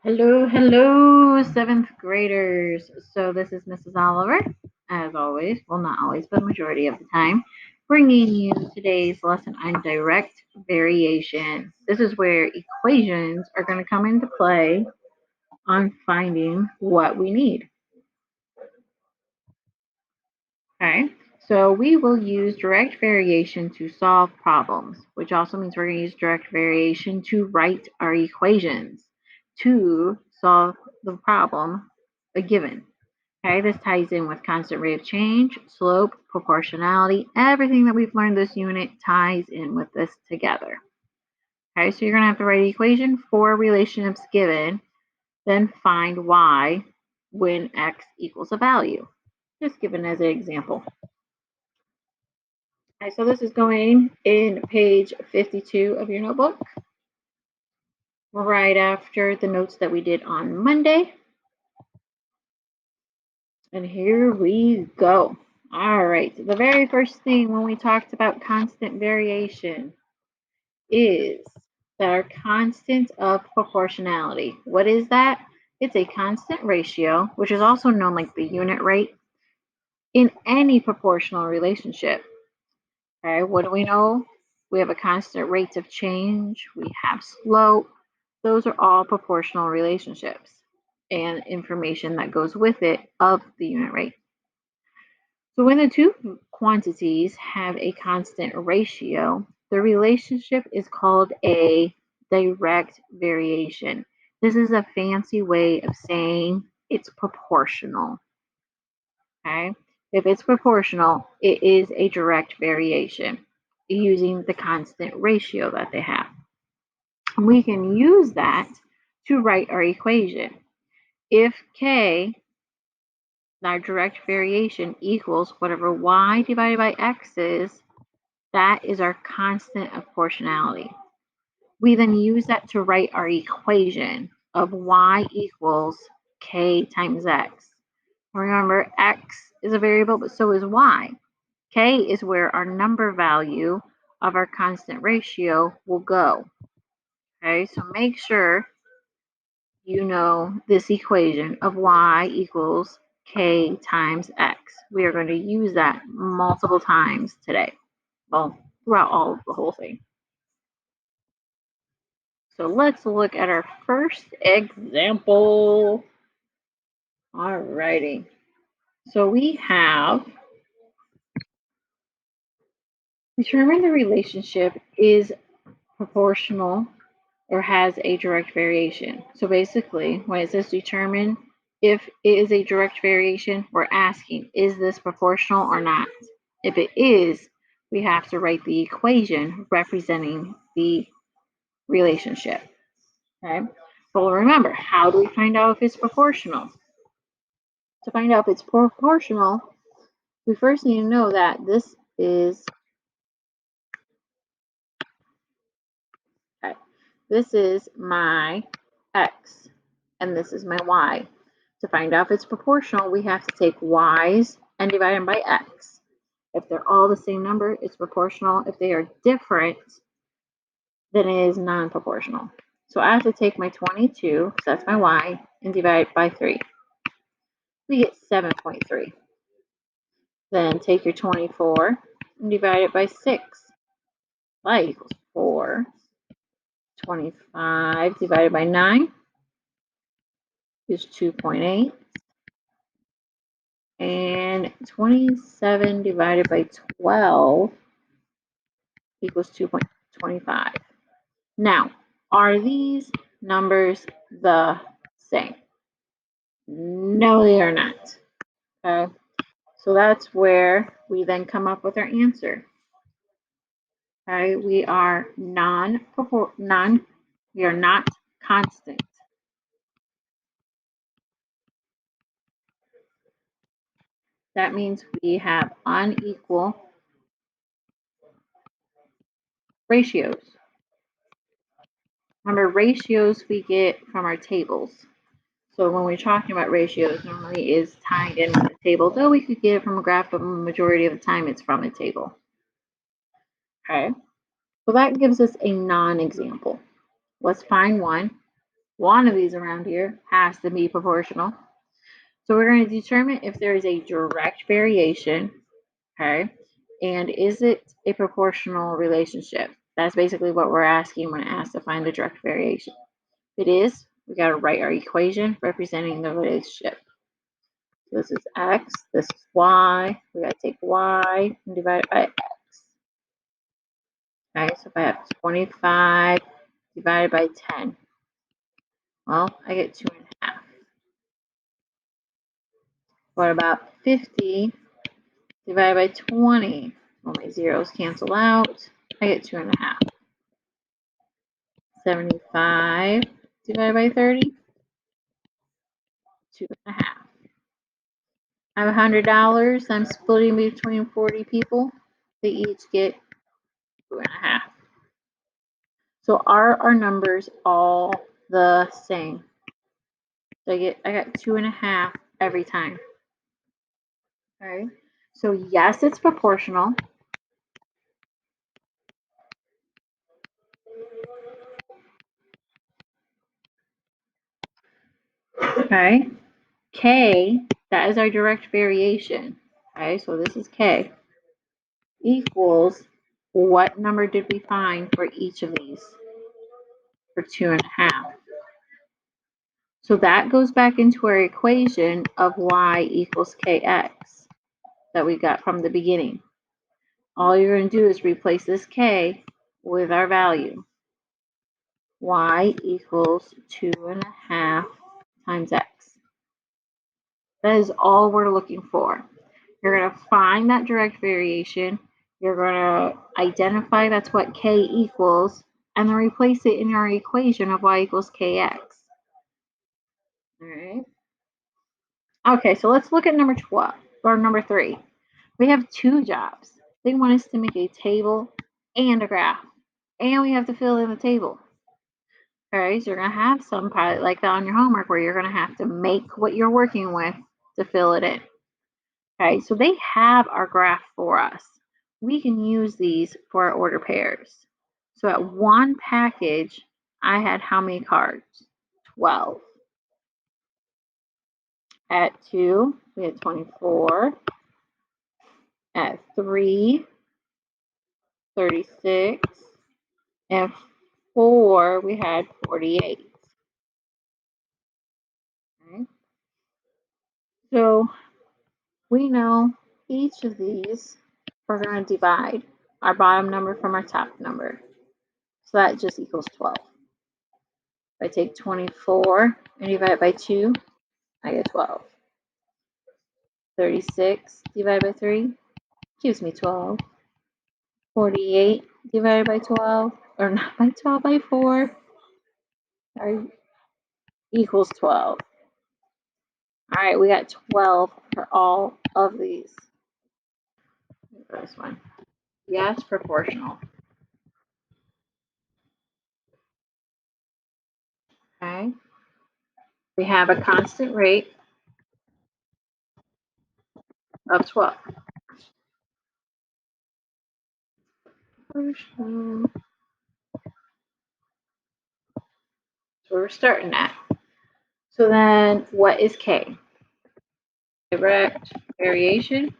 Hello, hello, seventh graders. So this is Mrs. Oliver, as always. Well, not always, but majority of the time, bringing you today's lesson on direct variation. This is where equations are going to come into play on finding what we need. Okay, so we will use direct variation to solve problems, which also means we're going to use direct variation to write our equations to solve the problem a given. Okay, this ties in with constant rate of change, slope, proportionality. Everything that we've learned this unit ties in with this together. Okay, so you're going to have to write an equation for relationships given, then find y when x equals a value. Just given as an example. Okay, so this is going in page 52 of your notebook, right after the notes that we did on Monday. And here we go. All right, so the very first thing when we talked about constant variation is our constant of proportionality. What is that? It's a constant ratio, which is also known like the unit rate in any proportional relationship. Okay, what do we know? We have a constant rate of change, we have slope. Those are all proportional relationships and information that goes with it of the unit rate. So when the two quantities have a constant ratio, the relationship is called a direct variation. This is a fancy way of saying it's proportional. Okay? If it's proportional, it is a direct variation using the constant ratio that they have. We can use that to write our equation. If k, our direct variation, equals whatever y divided by x is, that is our constant of proportionality. We then use that to write our equation of y equals k times x. Remember, x is a variable, but so is y. K is where our number value of our constant ratio will go. Okay, so make sure you know this equation of y equals k times x. We are going to use that multiple times today. Well, throughout the whole thing. So let's look at our first example. Alrighty. So we have determine the relationship is proportional or has a direct variation. So basically, when it says determine if it is a direct variation, we're asking, is this proportional or not? If it is, we have to write the equation representing the relationship. Okay. Well, remember, how do we find out if it's proportional? To find out if it's proportional, we first need to know that this is okay. This is my x, and this is my y. To find out if it's proportional, we have to take y's and divide them by x. If they're all the same number, it's proportional. If they are different, then it is non-proportional. So I have to take my 22, so that's my y, and divide it by 3. We get 7.3. Then take your 24 and divide it by 6. Y equals 4. 25 divided by 9 is 2.8. And 27 divided by 12 equals 2.25. Now, are these numbers the same? No, they are not. Okay, so that's where we then come up with our answer. Okay, we are not constant. That means we have unequal ratios. Remember, ratios we get from our tables. So when we're talking about ratios, normally is tied in with a table, though we could get it from a graph, but the majority of the time it's from a table. Okay, so that gives us a non-example. Let's find one One of these around here has to be proportional. So we're going to determine if there is a direct variation, okay, and is it a proportional relationship? That's basically what we're asking when it asks to find the direct variation. If it is, we got to write our equation representing the relationship. So this is x, this is y. We got to take y and divide it by x. Okay, so if I have 25 divided by 10, well, I get 2.5. What about 50 divided by 20? Well, my zeros cancel out. I get 2.5. 75 divided by 30, 2.5. I have $100. I'm splitting between 40 people. They each get 2.5. So are our numbers all the same? So I got 2.5 every time. Okay. So yes, it's proportional. Okay. K, that is our direct variation. Okay, so this is K equals what number did we find for each of these? For 2.5. So that goes back into our equation of y equals kx that we got from the beginning. All you're going to do is replace this k with our value. Y equals 2.5 times x. That is all we're looking for. You're going to find that direct variation. You're going to identify that's what k equals, and then replace it in your equation of y equals kx. All right. Okay, so let's look at number 12, or number 3. We have 2 jobs. They want us to make a table and a graph, and we have to fill in the table. All right, so you're going to have some pilot like that on your homework where you're going to have to make what you're working with to fill it in. Okay, so they have our graph for us. We can use these for our order pairs. So at one package, I had how many cards? 12. At 2, we had 24. At 3, 36. And 4, we had 48. Okay. So we know each of these, we're going to divide our bottom number from our top number. So that just equals 12. If I take 24 and divide it by 2, I get 12. 36 divided by 3 gives me 12. 48 divided by 12, or not by 12, by 4, equals 12. All right, we got 12 for all of these. This one. Yes, proportional. Okay. We have a constant rate of 12. So we're starting at. So then what is K? Direct variation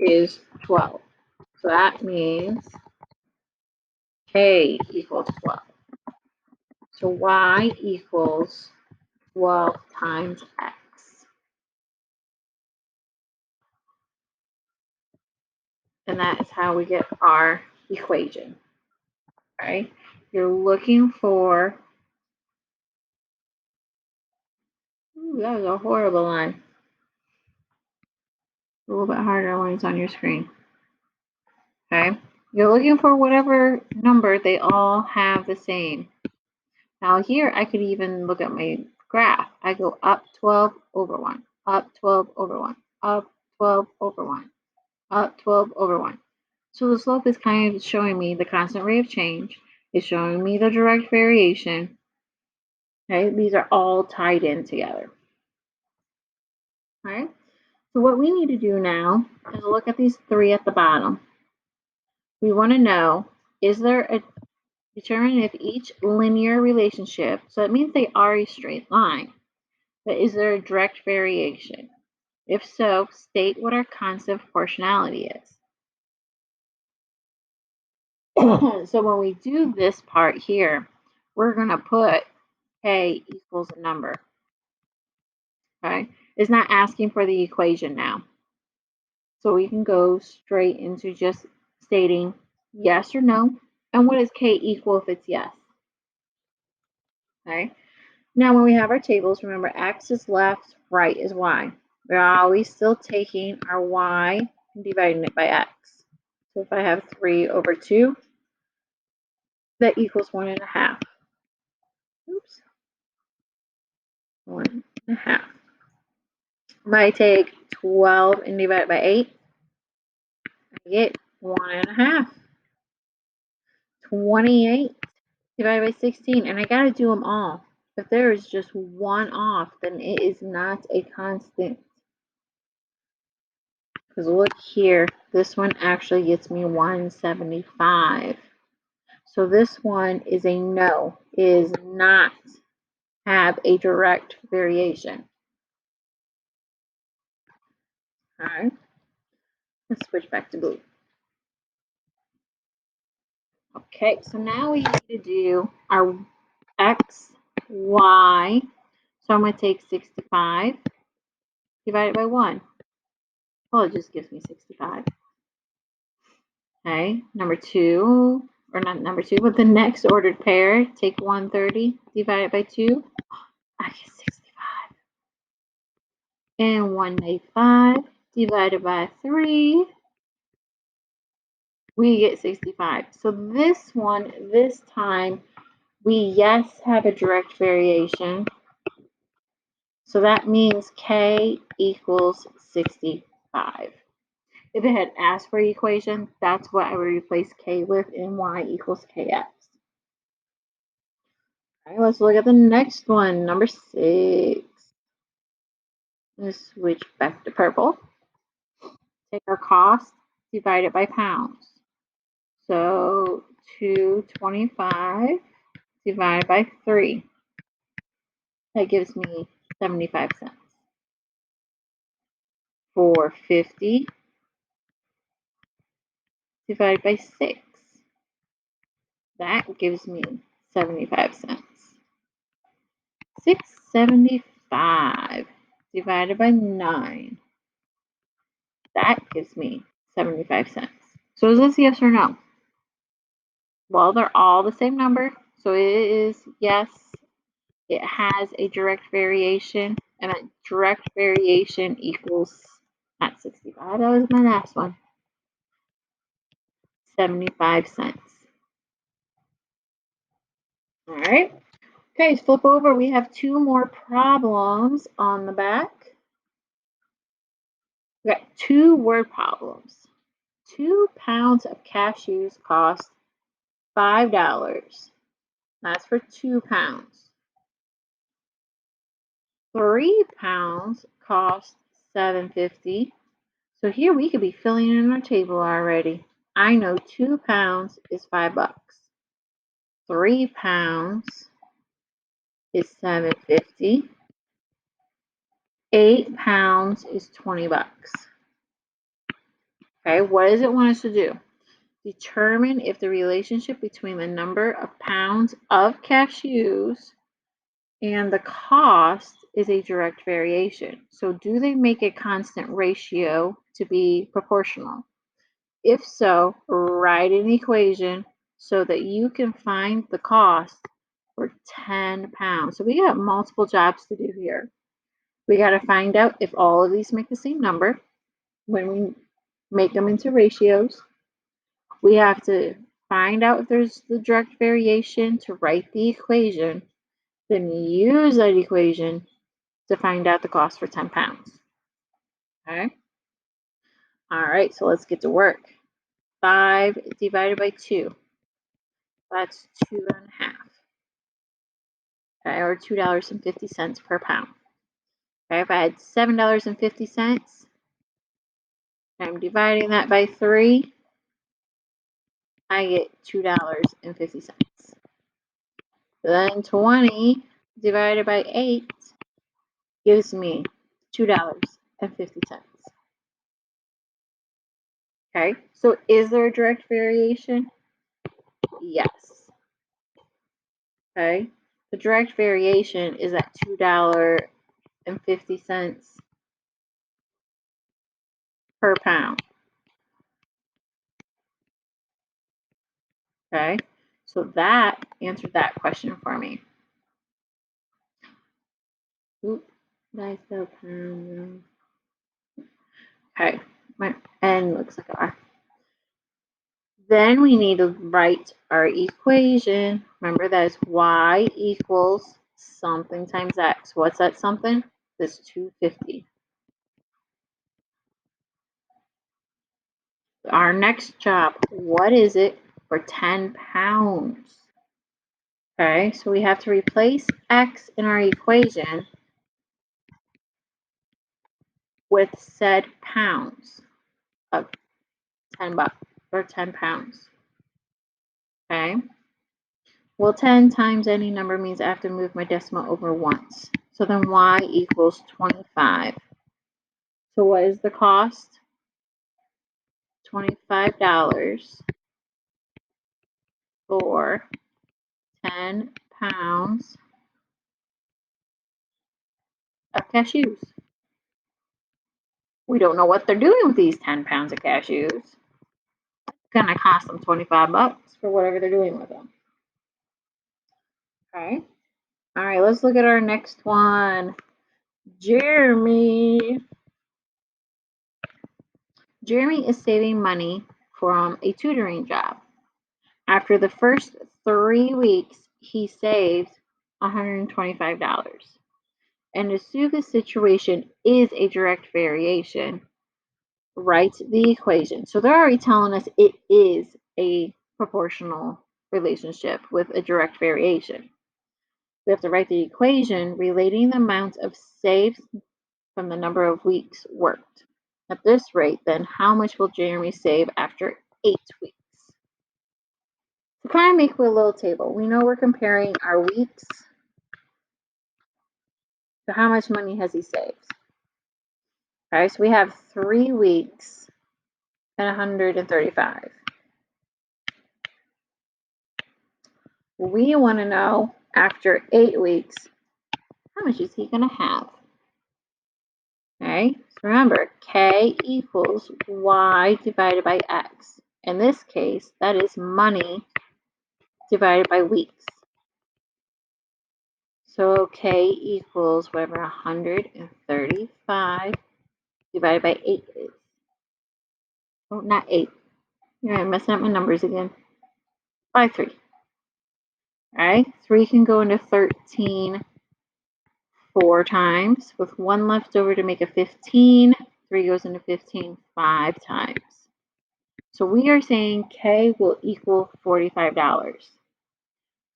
is 12. So that means K equals 12. So Y equals 12 times X. And that is how we get our equation. Right? You're looking for, that was a horrible line. A little bit harder when it's on your screen. Okay? You're looking for whatever number they all have the same. Now here I could even look at my graph. I go up 12 over 1, up 12 over 1, up 12 over 1, up 12 over 1. So the slope is kind of showing me the constant rate of change. It's showing me the direct variation. Okay, these are all tied in together. All right, so what we need to do now is look at these 3 at the bottom. We want to know, is there a Determine if each linear relationship, so it means they are a straight line, but is there a direct variation? If so, state what our constant proportionality is. So when we do this part here, we're going to put k equals a number. Okay? It's not asking for the equation now. So we can go straight into just stating yes or no. And what is k equal if it's yes? Okay? Now when we have our tables, remember x is left, right is y. We're always still taking our y and dividing it by x. So if I have 3 over 2, that equals 1.5. Oops. 1.5. If I take 12 and divide it by 8, I get 1.5. 28 divided by 16, and I got to do them all. If there is just one off, then it is not a constant. Because look here, this one actually gets me 175. So this one is a no, is not have a direct variation. All right, let's switch back to blue. Okay, so now we need to do our x, y. So I'm going to take 65 divided by 1. Well, it just gives me 65. Okay, number 2, or not number 2, but the next ordered pair, take 130 divided by 2. I get 65. And 195 divided by 3. We get 65. So this one, this time, we yes have a direct variation. So that means k equals 65. If it had asked for equation, that's what I would replace k with, and y equals kx. All right, let's look at the next one, number 6. Let's switch back to purple. Take our cost, divide it by pounds. So 225 divided by 3. That gives me 75 cents. 450 divided by 6. That gives me 75 cents. 675 divided by 9. That gives me 75 cents. So is this yes or no? Well, they're all the same number. So it is yes. It has a direct variation, and a direct variation equals not 65. That was my last one. 75 cents. All right. Okay, so flip over. We have 2 more problems on the back. We got 2 word problems. 2 pounds of cashews cost $5. That's for 2 pounds. 3 pounds cost $7.50. So here we could be filling in our table already. I know 2 pounds is $5. 3 pounds is $7.50. 8 pounds is $20. Okay, what does it want us to do? Determine if the relationship between the number of pounds of cashews and the cost is a direct variation. So do they make a constant ratio to be proportional? If so, write an equation so that you can find the cost for 10 pounds. So we got multiple jobs to do here. We got to find out if all of these make the same number when we make them into ratios. We have to find out if there's the direct variation to write the equation, then use that equation to find out the cost for 10 pounds. Okay? All right, so let's get to work. 5 divided by 2. That's 2.5. Okay, or $2.50 per pound. Okay, if I had $7.50, I'm dividing that by 3, I get $2.50. Then 20 divided by 8 gives me $2.50. Okay, so is there a direct variation? Yes. Okay, the direct variation is at $2.50 per pound. Okay, so that answered that question for me. Oop, did I spell pound? Okay, my N looks like R. Then we need to write our equation. Remember that is y equals something times x. What's that something? This 250. Our next job, what is it for 10 pounds? Okay, so we have to replace x in our equation with said pounds of 10 bucks or 10 pounds. Okay. Well, 10 times any number means I have to move my decimal over once. So then y equals 25. So what is the cost? $25 for 10 pounds of cashews. We don't know what they're doing with these 10 pounds of cashews. It's gonna cost them 25 bucks for whatever they're doing with them. Okay. All right, let's look at our next one. Jeremy is saving money from a tutoring job. After the first 3 weeks, he saved $125. And to assume the situation is a direct variation, write the equation. So they're already telling us it is a proportional relationship with a direct variation. We have to write the equation relating the amount of saved from the number of weeks worked. At this rate, then, how much will Jeremy save after 8 weeks? To kind of make a little table, we know we're comparing our weeks to how much money has he saved. All right, so we have 3 weeks and 135. We want to know after 8 weeks, how much is he going to have? Okay, so remember, K equals Y divided by X. In this case, that is money divided by weeks. So K equals whatever 135 divided by 8 is. Oh, not 8. I'm messing up my numbers again. By 3. All right, 3 can go into 13 4 times, with 1 left over to make a 15. 3 goes into 15 5 times. So we are saying K will equal $45.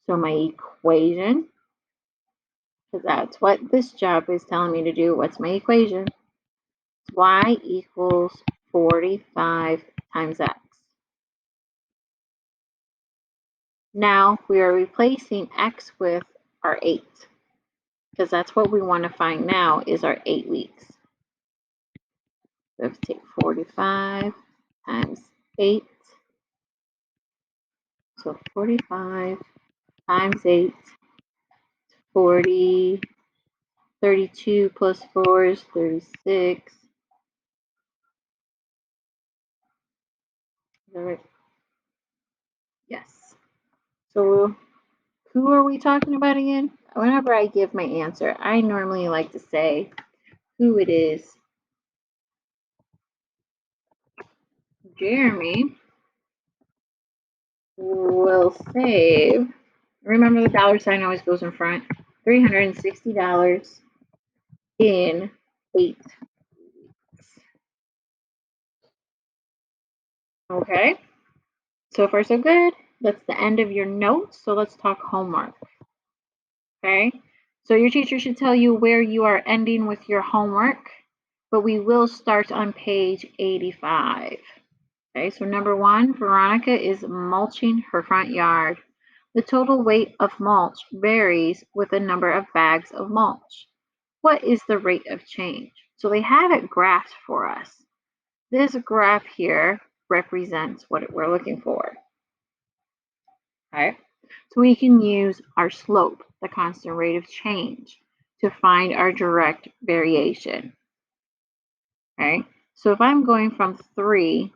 So my equation, because that's what this job is telling me to do, what's my equation? Y equals 45 times X. Now we are replacing X with our 8, because that's what we want to find now is our 8 weeks. We have to take 45 times 8. So 45 times 8, 40, 32 plus 4 is 36. Is that right? Yes. So who are we talking about again? Whenever I give my answer, I normally like to say who it is. Jeremy will save, remember the dollar sign always goes in front, $360 in 8 weeks. Okay, so far so good. That's the end of your notes, so let's talk homework. Okay, so your teacher should tell you where you are ending with your homework, but we will start on page 85. Okay, so number 1, Veronica is mulching her front yard. The total weight of mulch varies with the number of bags of mulch. What is the rate of change? So they have it graphed for us. This graph here represents what we're looking for. Okay? So we can use our slope, the constant rate of change, to find our direct variation. Okay? So if I'm going from 30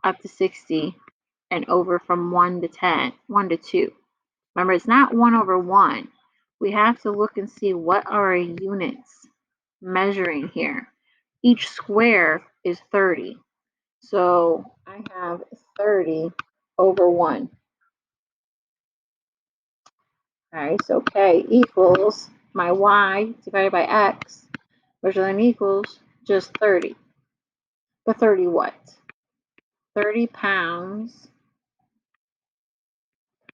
up to 60 and over from 1 to 10, 1 to 2. Remember, it's not 1 over 1. We have to look and see what are our units measuring here. Each square is 30. So I have 30 over 1. Okay, so K equals my Y divided by X, which then equals just 30. But 30 what? 30 pounds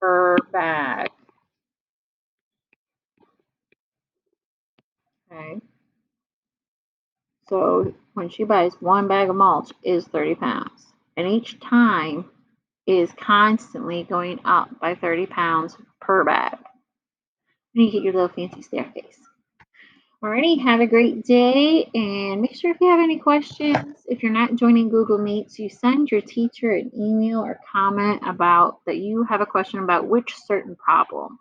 per bag. Okay. So when she buys one bag of mulch is 30 pounds. And each time is constantly going up by 30 pounds per bag. And you get your little fancy staircase. Alrighty, have a great day, and make sure if you have any questions, if you're not joining Google Meets, you send your teacher an email or comment about that you have a question about which certain problem.